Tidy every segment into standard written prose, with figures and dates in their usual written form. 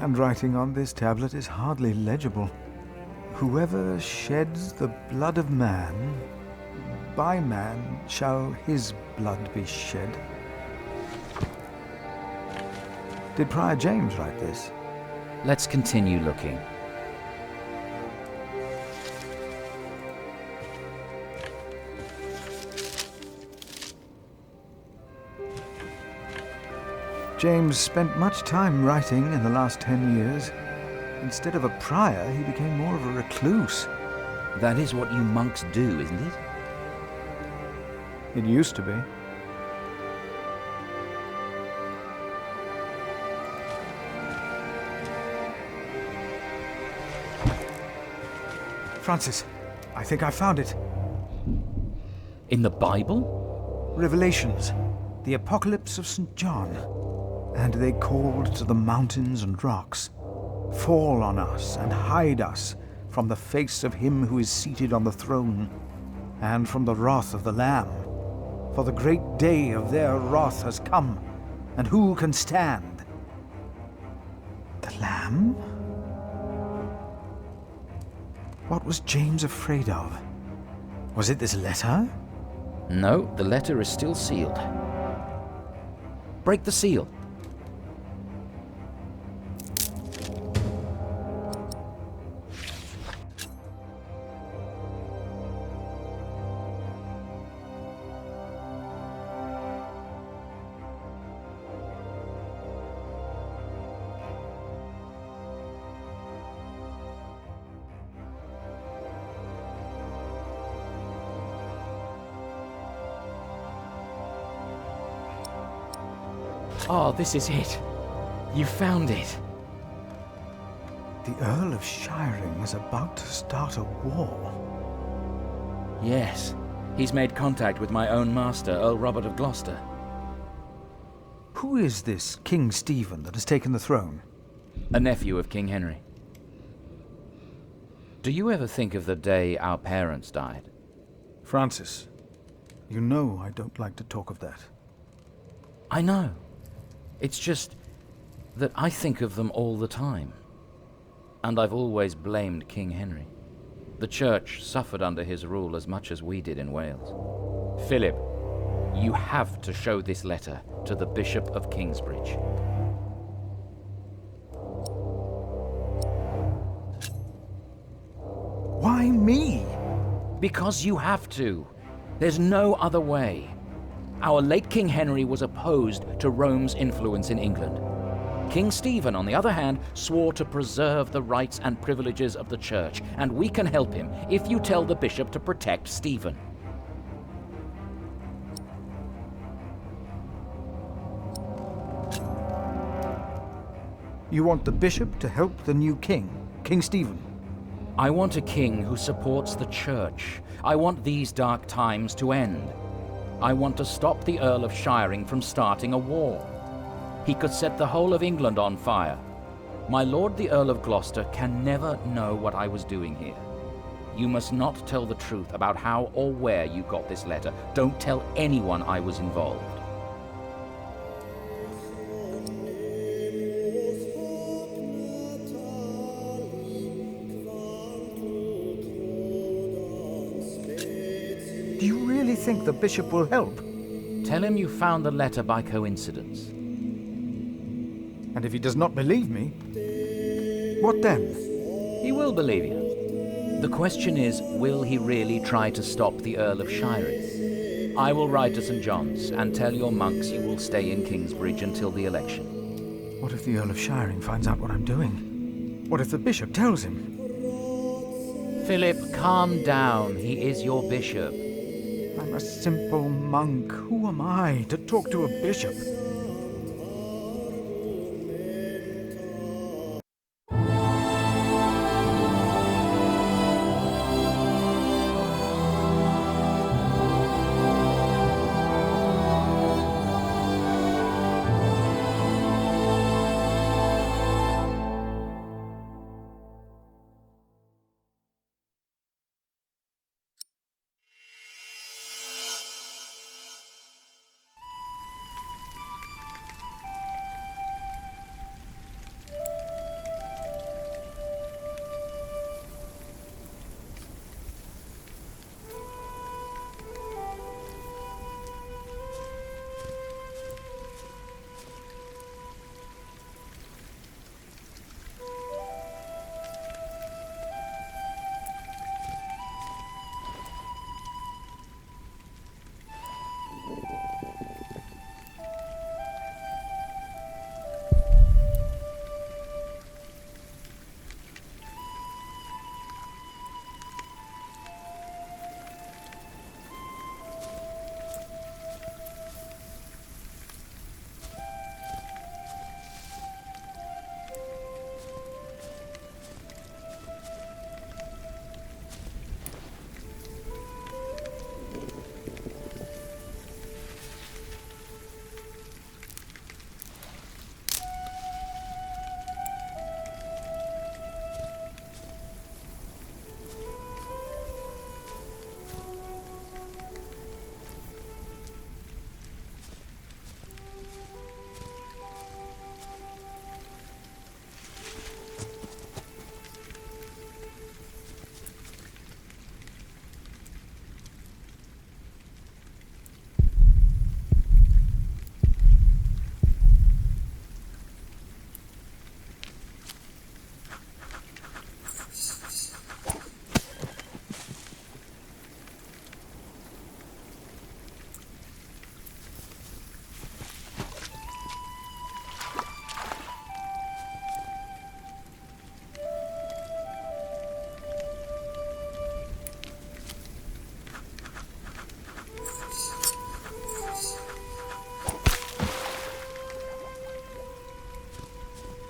handwriting on this tablet is hardly legible. Whoever sheds the blood of man, by man shall his blood be shed. Did Prior James write this? Let's continue looking. James spent much time writing in the last 10 years. Instead of a prior, he became more of a recluse. That is what you monks do, isn't it? It used to be. Francis, I think I found it. In the Bible? Revelations, the Apocalypse of St. John. And they called to the mountains and rocks, "Fall on us and hide us from the face of him who is seated on the throne, and from the wrath of the Lamb. For the great day of their wrath has come, and who can stand?" The Lamb? What was James afraid of? Was it this letter? No, the letter is still sealed. Break the seal. Oh, this is it. You found it. The Earl of Shiring is about to start a war. Yes. He's made contact with my own master, Earl Robert of Gloucester. Who is this King Stephen that has taken the throne? A nephew of King Henry. Do you ever think of the day our parents died? Francis, you know I don't like to talk of that. I know. It's just that I think of them all the time. And I've always blamed King Henry. The church suffered under his rule as much as we did in Wales. Philip, you have to show this letter to the Bishop of Kingsbridge. Why me? Because you have to. There's no other way. Our late King Henry was opposed to Rome's influence in England. King Stephen, on the other hand, swore to preserve the rights and privileges of the church, and we can help him if you tell the bishop to protect Stephen. You want the bishop to help the new king, King Stephen? I want a king who supports the church. I want these dark times to end. I want to stop the Earl of Shiring from starting a war. He could set the whole of England on fire. My lord the Earl of Gloucester can never know what I was doing here. You must not tell the truth about how or where you got this letter. Don't tell anyone I was involved. Do you really think the bishop will help? Tell him you found the letter by coincidence. And if he does not believe me, what then? He will believe you. The question is, will he really try to stop the Earl of Shiring? I will ride to St. John's and tell your monks you will stay in Kingsbridge until the election. What if the Earl of Shiring finds out what I'm doing? What if the bishop tells him? Philip, calm down. He is your bishop. I'm a simple monk. Who am I to talk to a bishop?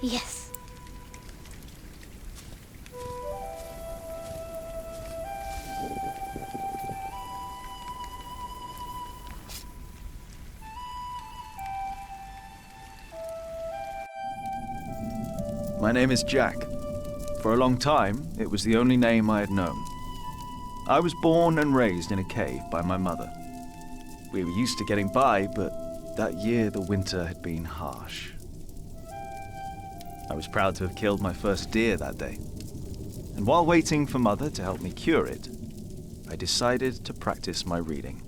Yes. My name is Jack. For a long time, it was the only name I had known. I was born and raised in a cave by my mother. We were used to getting by, but that year the winter had been harsh. I was proud to have killed my first deer that day. And while waiting for Mother to help me cure it, I decided to practice my reading.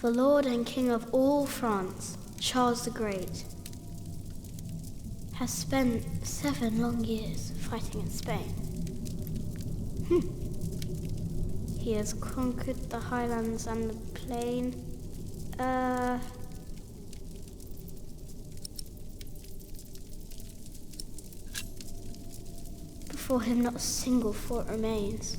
The Lord and King of all France, Charles the Great, has spent 7 long years fighting in Spain. He has conquered the highlands and the plain. Before him not a single fort remains.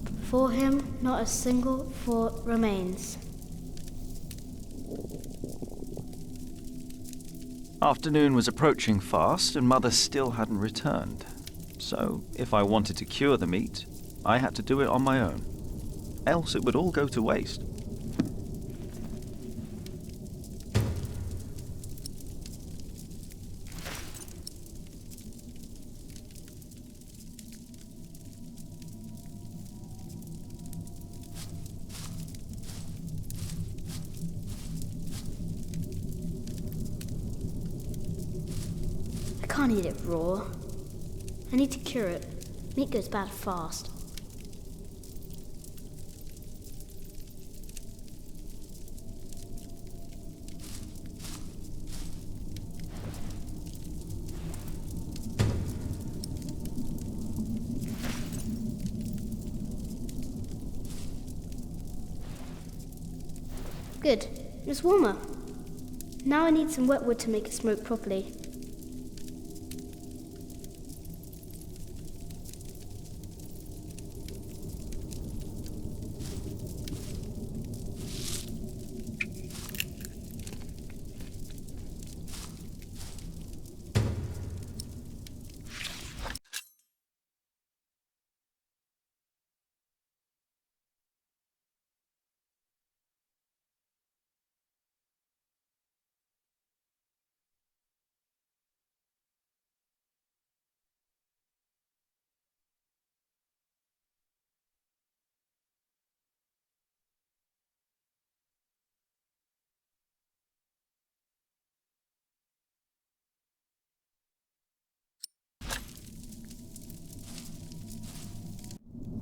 Before him not a single fort remains. Afternoon was approaching fast, and Mother still hadn't returned. So, if I wanted to cure the meat, I had to do it on my own. Else it would all go to waste. I can't eat it raw. I need to cure it. Meat goes bad fast. Good. It's warmer. Now I need some wet wood to make it smoke properly.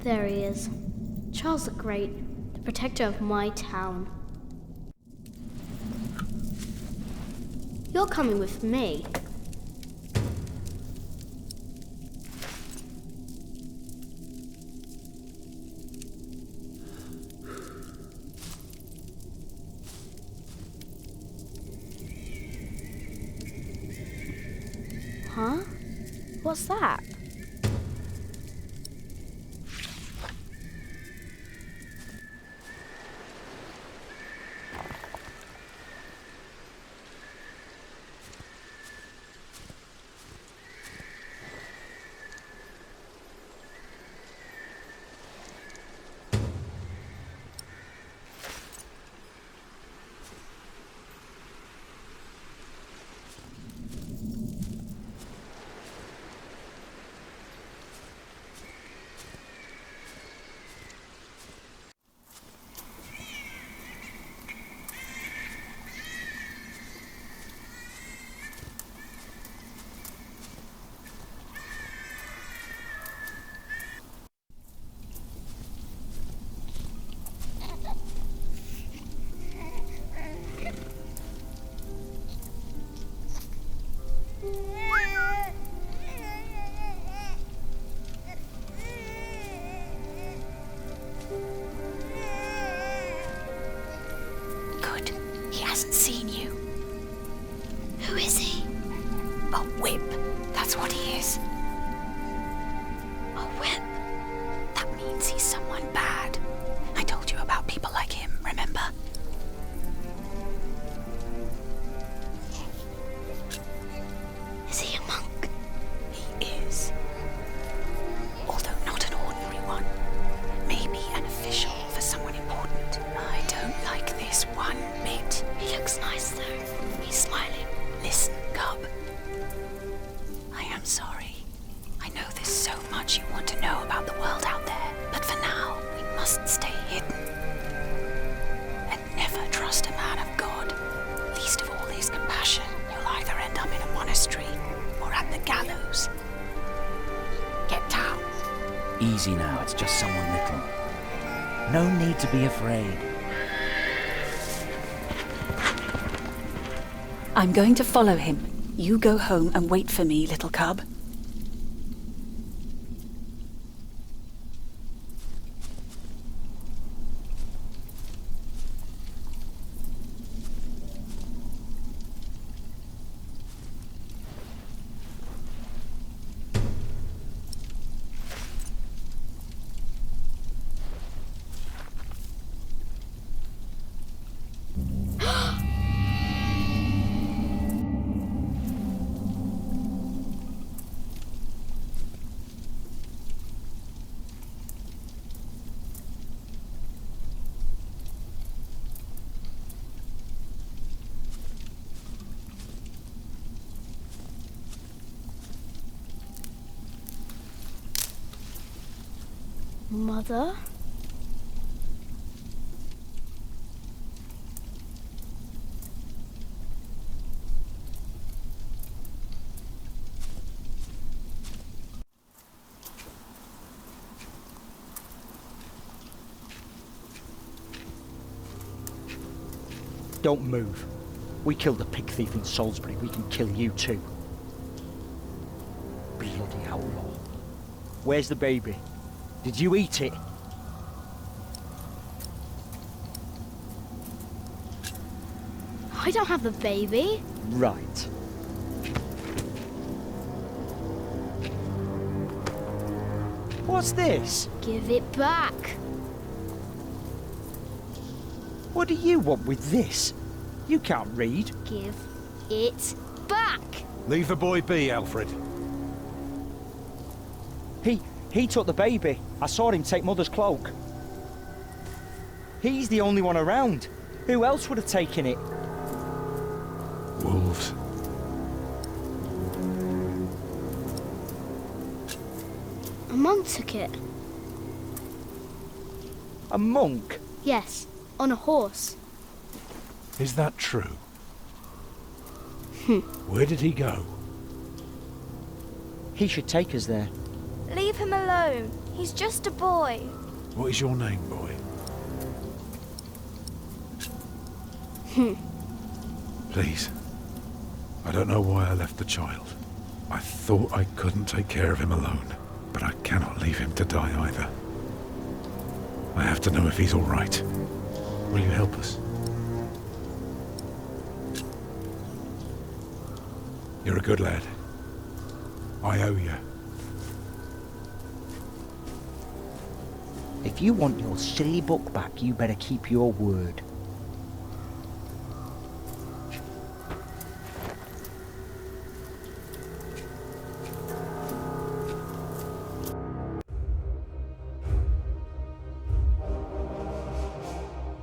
There he is. Charles the Great, the protector of my town. You're coming with me. Huh? What's that? thinks he's someone bad. I told you about people like him, remember? Is he a monk? He is. Although not an ordinary one. Maybe an official for someone important. I don't like this one bit. He looks nice though. He's smiling. Listen, Cub. I am sorry. I know there's so much you want to know about the world out there, but for now, we must stay hidden. And never trust a man of God. Least of all his compassion. You'll either end up in a monastery or at the gallows. Get down. Easy now, it's just someone little. No need to be afraid. I'm going to follow him. You go home and wait for me, little cub. Mother? Don't move. We killed the pig thief in Salisbury. We can kill you too. Bloody outlaw. Where's the baby? Did you eat it? I don't have the baby. Right. What's this? Give it back. What do you want with this? You can't read. Give it back. Leave the boy be, Alfred. He took the baby. I saw him take Mother's cloak. He's the only one around. Who else would have taken it? Wolves. A monk took it. A monk? Yes, on a horse. Is that true? Where did he go? He should take us there. Leave him alone. He's just a boy. What is your name, boy? Please. I don't know why I left the child. I thought I couldn't take care of him alone, but I cannot leave him to die either. I have to know if he's all right. Will you help us? You're a good lad. I owe you. If you want your silly book back, you better keep your word.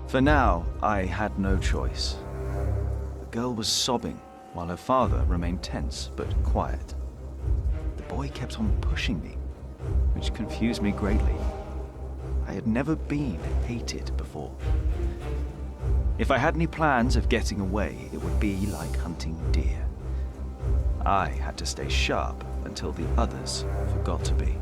For now, I had no choice. The girl was sobbing, while her father remained tense but quiet. The boy kept on pushing me, which confused me greatly. I had never been hated before. If I had any plans of getting away, it would be like hunting deer. I had to stay sharp until the others forgot to be.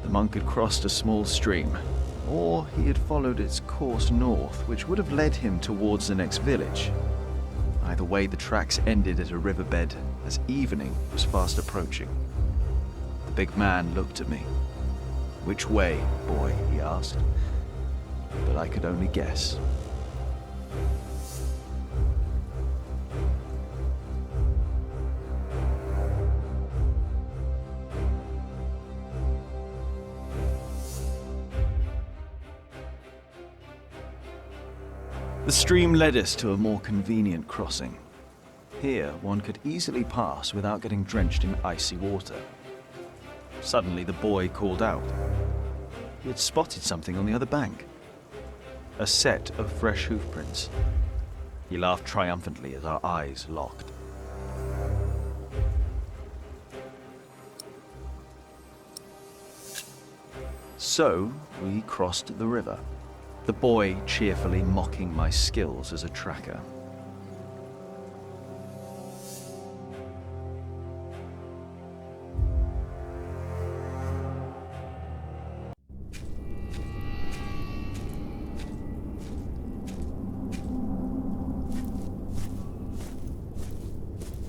The monk had crossed a small stream, or he had followed its course north, which would have led him towards the next village. Either way, the tracks ended at a riverbed as evening was fast approaching. The big man looked at me. "Which way, boy?" he asked. But I could only guess. The stream led us to a more convenient crossing. Here, one could easily pass without getting drenched in icy water. Suddenly, the boy called out. He had spotted something on the other bank. A set of fresh hoofprints. He laughed triumphantly as our eyes locked. So, we crossed the river, the boy cheerfully mocking my skills as a tracker.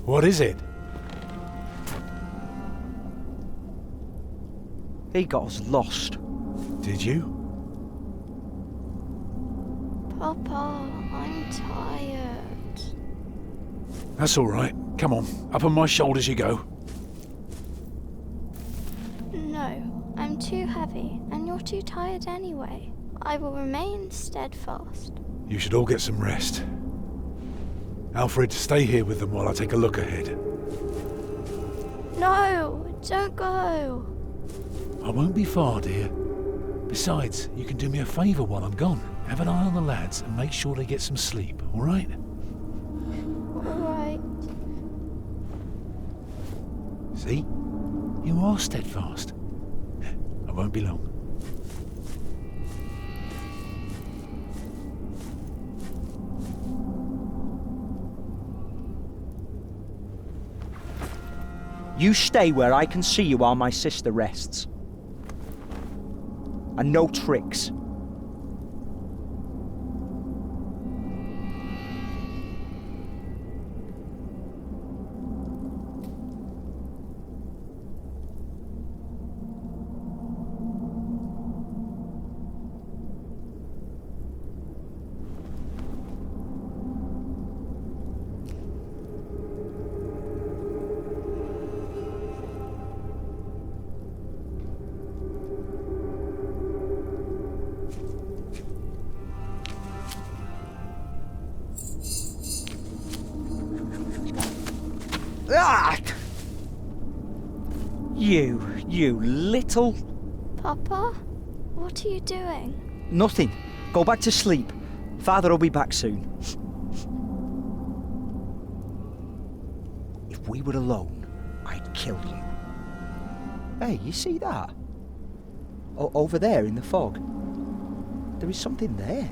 What is it? He got us lost. Did you? Papa, I'm tired. That's all right. Come on, up on my shoulders you go. No, I'm too heavy, and you're too tired anyway. I will remain steadfast. You should all get some rest. Alfred, stay here with them while I take a look ahead. No, don't go. I won't be far, dear. Besides, you can do me a favour while I'm gone. Have an eye on the lads and make sure they get some sleep, all right? All right. See? You are steadfast. I won't be long. You stay where I can see you while my sister rests. And no tricks. Ah! You little... Papa, what are you doing? Nothing. Go back to sleep. Father will be back soon. If we were alone, I'd kill you. Hey, you see that? Over there in the fog. There is something there.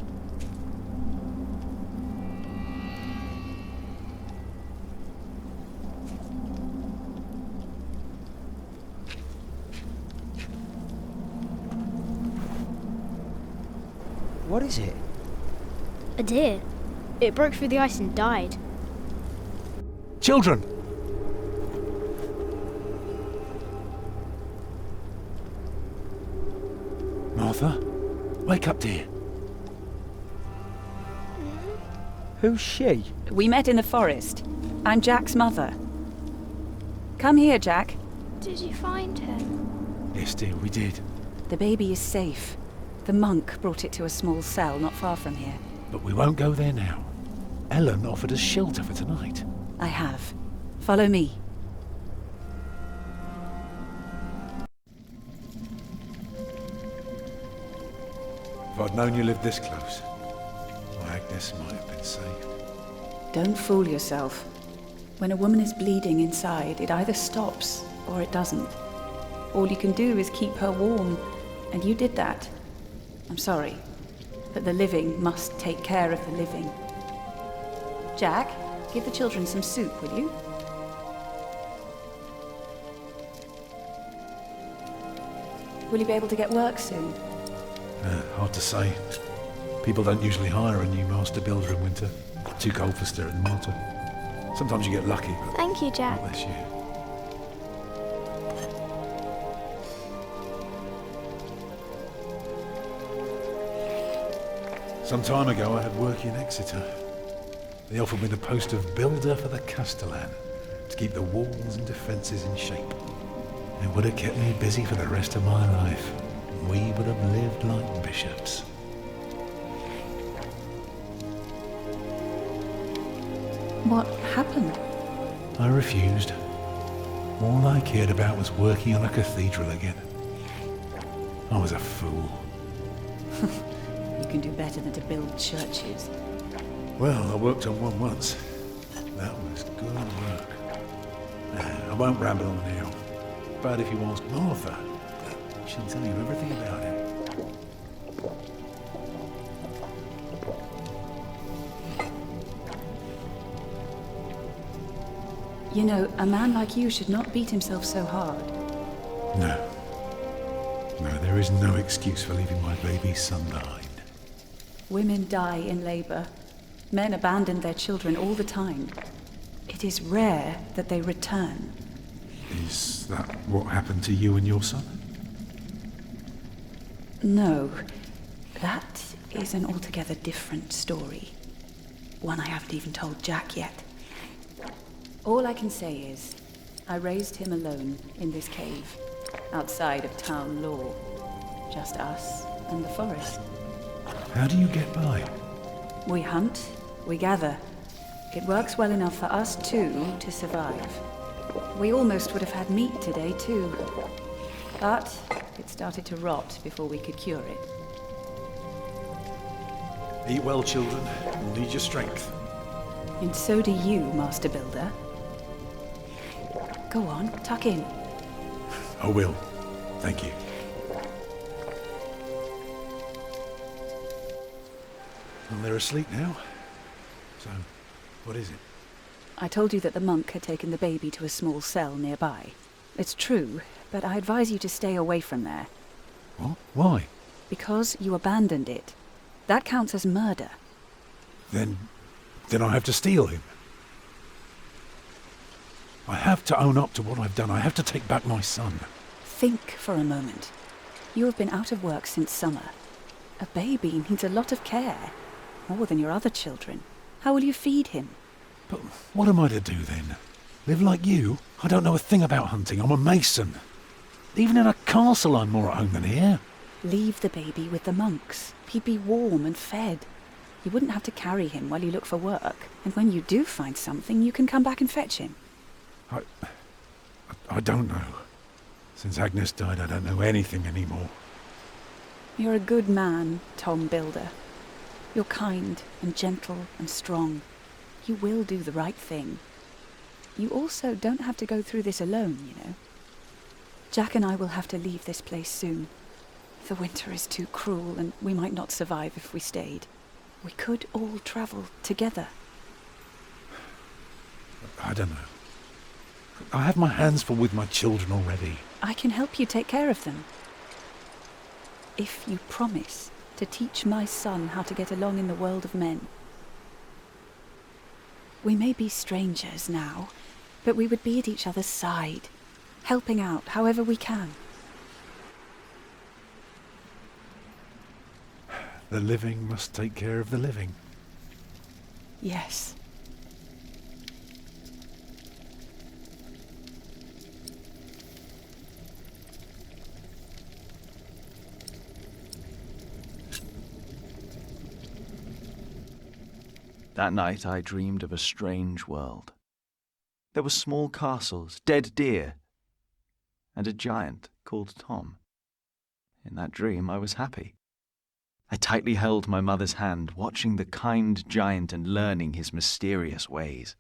What is it? A deer. It broke through the ice and died. Children! Martha, wake up, dear. Who's she? We met in the forest. I'm Jack's mother. Come here, Jack. Did you find him? Yes, dear, we did. The baby is safe. The monk brought it to a small cell not far from here. But we won't go there now. Ellen offered us shelter for tonight. I have. Follow me. If I'd known you lived this close, my Agnes might have been saved. Don't fool yourself. When a woman is bleeding inside, it either stops or it doesn't. All you can do is keep her warm, and you did that. I'm sorry, but the living must take care of the living. Jack, give the children some soup, will you? Will you be able to get work soon? Hard to say. People don't usually hire a new master builder in winter. Too cold for stirring the mortar. Sometimes you get lucky, but Thank you, Jack. not this year. Some time ago I had work in Exeter. They offered me the post of builder for the castellan, to keep the walls and defences in shape. It would have kept me busy for the rest of my life. We would have lived like bishops. What happened? I refused. All I cared about was working on a cathedral again. I was a fool. You can do better than to build churches. Well, I worked on one once. That was good work. I won't ramble on now. But if you ask Martha, she'll tell you everything about it. You know, a man like you should not beat himself so hard. No. No, there is no excuse for leaving my baby son behind. Women die in labor. Men abandon their children all the time. It is rare that they return. Is that what happened to you and your son? No, that is an altogether different story. One I haven't even told Jack yet. All I can say is, I raised him alone in this cave, outside of town law. Just us and the forest. How do you get by? We hunt, we gather. It works well enough for us two to survive. We almost would have had meat today too. But it started to rot before we could cure it. Eat well, children. You'll need your strength. And so do you, Master Builder. Go on, tuck in. I will. Thank you. Well, they're asleep now. So, what is it? I told you that the monk had taken the baby to a small cell nearby. It's true, but I advise you to stay away from there. What? Why? Because you abandoned it. That counts as murder. Then I have to steal him. I have to own up to what I've done. I have to take back my son. Think for a moment. You have been out of work since summer. A baby needs a lot of care. More than your other children. How will you feed him? But what am I to do then? Live like you? I don't know a thing about hunting. I'm a mason. Even in a castle I'm more at home than here. Leave the baby with the monks. He'd be warm and fed. You wouldn't have to carry him while you look for work. And when you do find something, you can come back and fetch him. I don't know. Since Agnes died, I don't know anything anymore. You're a good man, Tom Builder. You're kind and gentle and strong. You will do the right thing. You also don't have to go through this alone, you know. Jack and I will have to leave this place soon. The winter is too cruel, and we might not survive if we stayed. We could all travel together. I don't know. I have my hands full with my children already. I can help you take care of them. If you promise to teach my son how to get along in the world of men. We may be strangers now, but we would be at each other's side, helping out however we can. The living must take care of the living. Yes. That night I dreamed of a strange world. There were small castles, dead deer, and a giant called Tom. In that dream I was happy. I tightly held my mother's hand, watching the kind giant and learning his mysterious ways.